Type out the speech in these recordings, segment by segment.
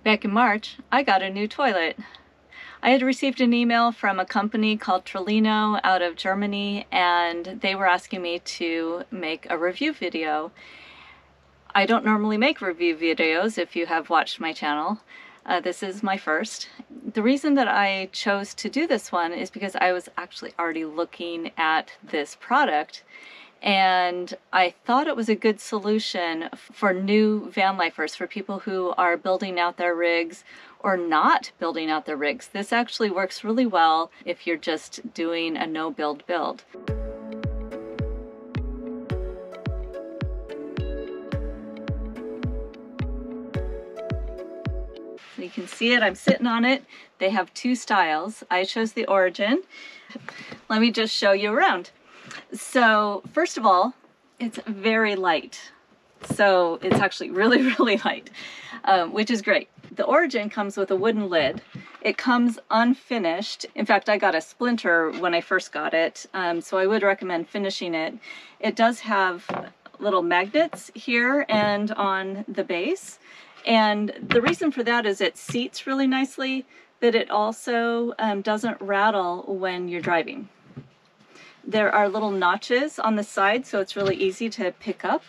Back in March, I got a new toilet. I had received an email from a company called Trelino out of Germany, and they were asking me to make a review video. I don't normally make review videos if you have watched my channel. This is my first. The reason that I chose to do this one is because I was actually already looking at this product, and I thought it was a good solution for new van lifers, for people who are building out their rigs or not building out their rigs. This actually works really well if you're just doing a no-build build. So you can see it, I'm sitting on it. They have two styles. I chose the Origin. Let me just show you around. So first of all, it's very light. So it's actually really light, which is great. The Origin comes with a wooden lid. It comes unfinished. In fact, I got a splinter when I first got it, so I would recommend finishing it. It does have little magnets here and on the base. And the reason for that is it seats really nicely, but it also doesn't rattle when you're driving. There are little notches on the side, so it's really easy to pick up,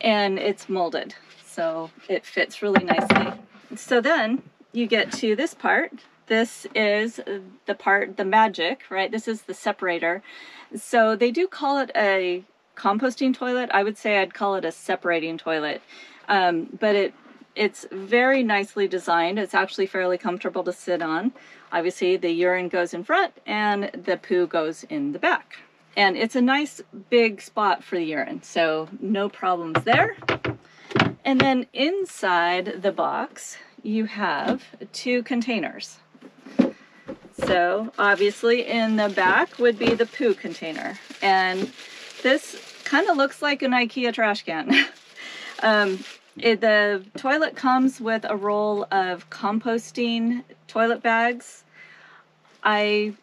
and it's molded, so it fits really nicely. So then you get to this part. This is the magic, right? This is the separator. So they do call it a composting toilet. I would say I'd call it a separating toilet, but it's very nicely designed. It's actually fairly comfortable to sit on. Obviously the urine goes in front and the poo goes in the back. And it's a nice big spot for the urine, so no problems there. And then inside the box, you have two containers. So obviously in the back would be the poo container. And this kind of looks like an IKEA trash can. The toilet comes with a roll of composting toilet bags. I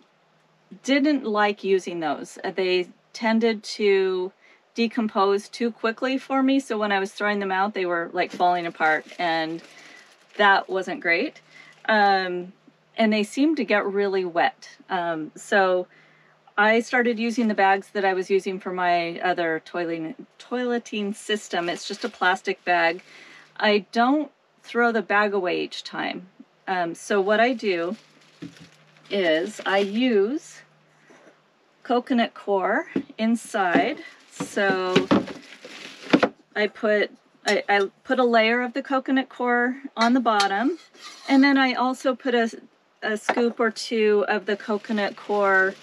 didn't like using those. They tended to decompose too quickly for me, so when I was throwing them out, they were like falling apart, and that wasn't great. And they seemed to get really wet. So I started using the bags that I was using for my other toileting system. It's just a plastic bag. I don't throw the bag away each time. So what I do is I use coconut core inside. So I put a layer of the coconut core on the bottom, and then I also put a scoop or two of the coconut core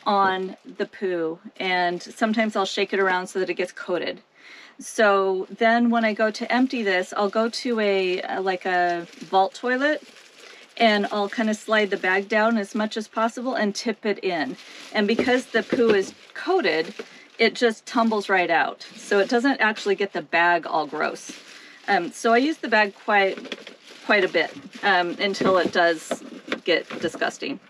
on the poo, and sometimes I'll shake it around so that it gets coated. So then when I go to empty this, I'll go to like a vault toilet, and I'll kind of slide the bag down as much as possible and tip it in. And because the poo is coated, it just tumbles right out. So it doesn't actually get the bag all gross. So I use the bag quite a bit until it does get disgusting.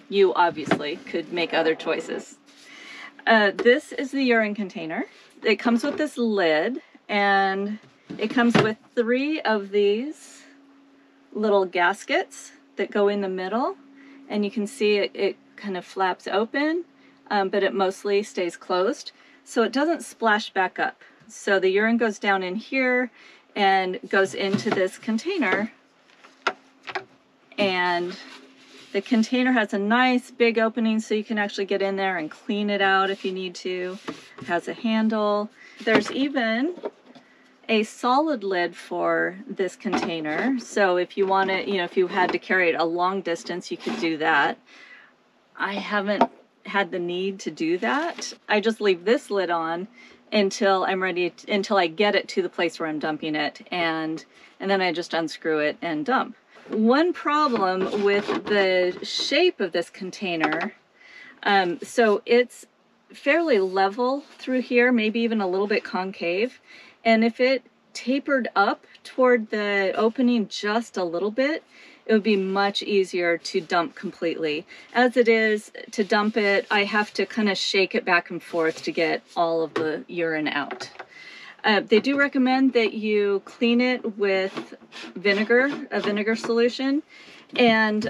You obviously could make other choices. This is the urine container. It comes with this lid, and it comes with 3 of these little gaskets that go in the middle, and you can see it kind of flaps open, but it mostly stays closed, so it doesn't splash back up. So the urine goes down in here and goes into this container, and the container has a nice big opening so you can actually get in there and clean it out if you need to. It has a handle. There's even a solid lid for this container. So if you want it, if you had to carry it a long distance, you could do that. I haven't had the need to do that. I just leave this lid on until I'm ready, until I get it to the place where I'm dumping it, and then I just unscrew it and dump. One problem with the shape of this container, so it's fairly level through here, maybe even a little bit concave, and if it tapered up toward the opening just a little bit, it would be much easier to dump completely. As it is, to dump it, I have to kind of shake it back and forth to get all of the urine out. They do recommend that you clean it with vinegar, a vinegar solution. And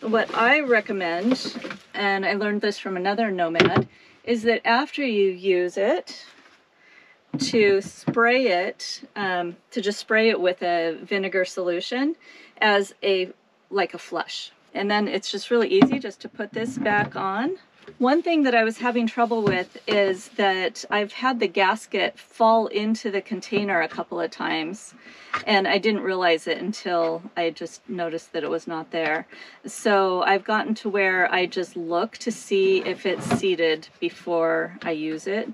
what I recommend, and I learned this from another nomad, is that after you use it, to spray it, to just spray it with a vinegar solution as like a flush. And then it's just really easy just to put this back on. One thing that I was having trouble with is that I've had the gasket fall into the container a couple of times, and I didn't realize it until I just noticed that it was not there. So I've gotten to where I just look to see if it's seated before I use it.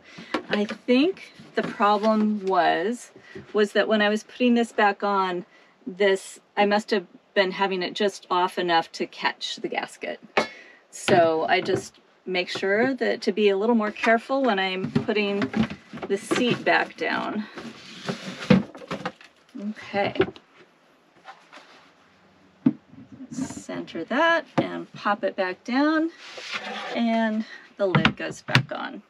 I think the problem was that when I was putting this back on, I must have been having it just off enough to catch the gasket. So I just make sure that to be a little more careful when I'm putting the seat back down. Okay. Center that and pop it back down, and the lid goes back on.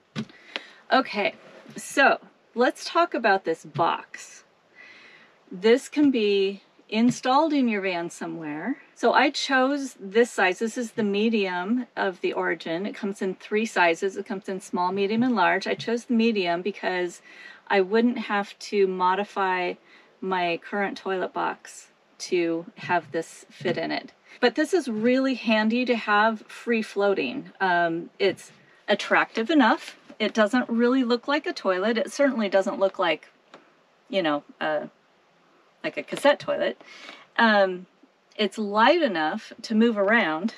Okay, so let's talk about this box. This can be installed in your van somewhere. So I chose this size. This is the medium of the Origin. It comes in 3 sizes. It comes in small, medium, and large. I chose the medium because I wouldn't have to modify my current toilet box to have this fit in it. But this is really handy to have free floating. It's attractive enough. It doesn't really look like a toilet. It certainly doesn't look like, you know, like a cassette toilet. It's light enough to move around.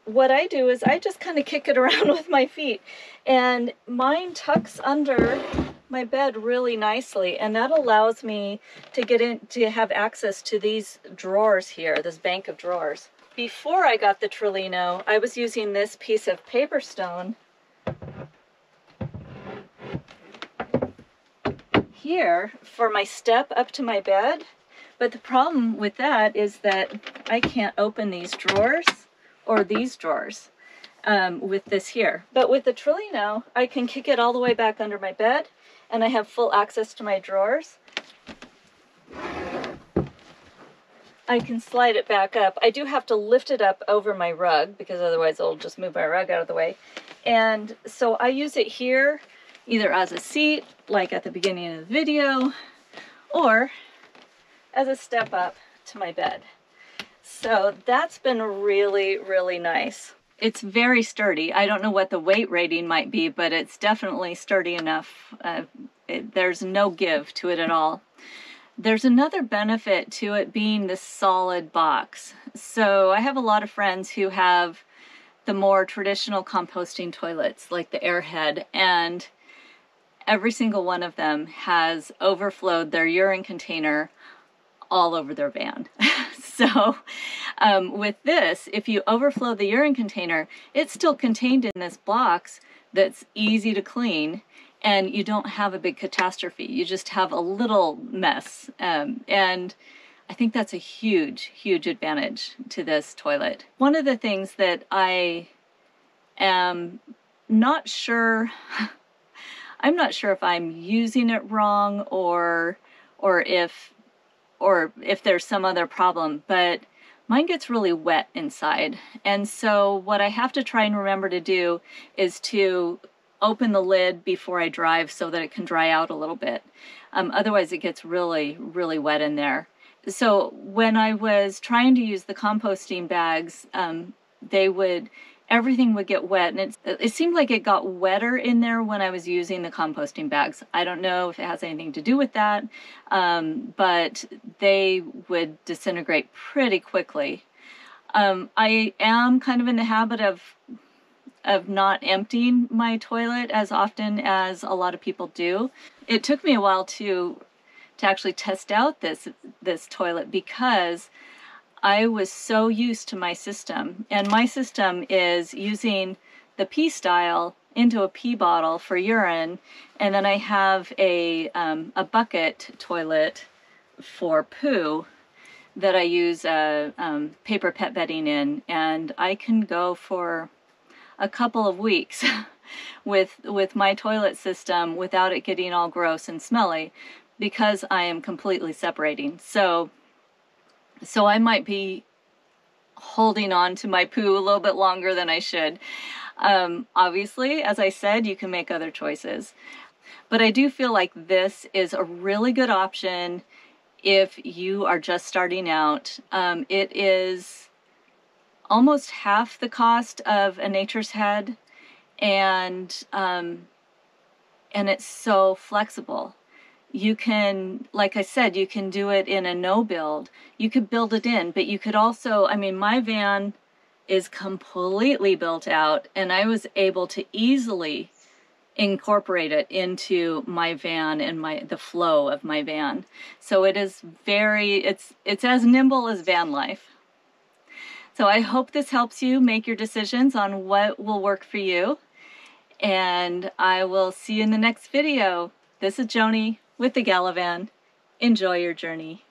What I do is I just kind of kick it around with my feet, and mine tucks under my bed really nicely, and that allows me to get in, to have access to these drawers here, this bank of drawers. Before I got the Trelino, I was using this piece of paper stone here for my step up to my bed. But the problem with that is that I can't open these drawers or these drawers with this here. But with the Trelino, I can kick it all the way back under my bed, and I have full access to my drawers. I can slide it back up. I do have to lift it up over my rug because otherwise it'll just move my rug out of the way. And so I use it here either as a seat, like at the beginning of the video, or as a step up to my bed. So that's been really, really nice. It's very sturdy. I don't know what the weight rating might be, but it's definitely sturdy enough. There's no give to it at all. There's another benefit to it being this solid box. So I have a lot of friends who have the more traditional composting toilets, like the Airhead, and every single one of them has overflowed their urine container all over their van. So with this, if you overflow the urine container, it's still contained in this box that's easy to clean, and you don't have a big catastrophe. You just have a little mess. And I think that's a huge, huge advantage to this toilet. One of the things that I am not sure, I'm not sure if I'm using it wrong or if there's some other problem, but mine gets really wet inside. And so what I have to try and remember to do is to open the lid before I drive so that it can dry out a little bit. Otherwise it gets really, really wet in there. So when I was trying to use the composting bags, everything would get wet, and it seemed like it got wetter in there when I was using the composting bags. I don't know if it has anything to do with that, but they would disintegrate pretty quickly. I am kind of in the habit of not emptying my toilet as often as a lot of people do. It took me a while to actually test out this toilet because I was so used to my system, and my system is using the pee style into a pee bottle for urine, and then I have a bucket toilet for poo that I use paper pet bedding in, and I can go for a couple of weeks with my toilet system without it getting all gross and smelly. because I am completely separating. So I might be holding on to my poo a little bit longer than I should. Obviously, as I said, you can make other choices. But I do feel like this is a really good option if you are just starting out. It is almost half the cost of a Nature's Head, and it's so flexible. You can, like I said, you can do it in a no build. You could build it in, but you could also, I mean, my van is completely built out, and I was able to easily incorporate it into my van and the flow of my van. So it is it's as nimble as van life. So I hope this helps you make your decisions on what will work for you. And I will see you in the next video. This is Joni with TheGalavan. Enjoy your journey.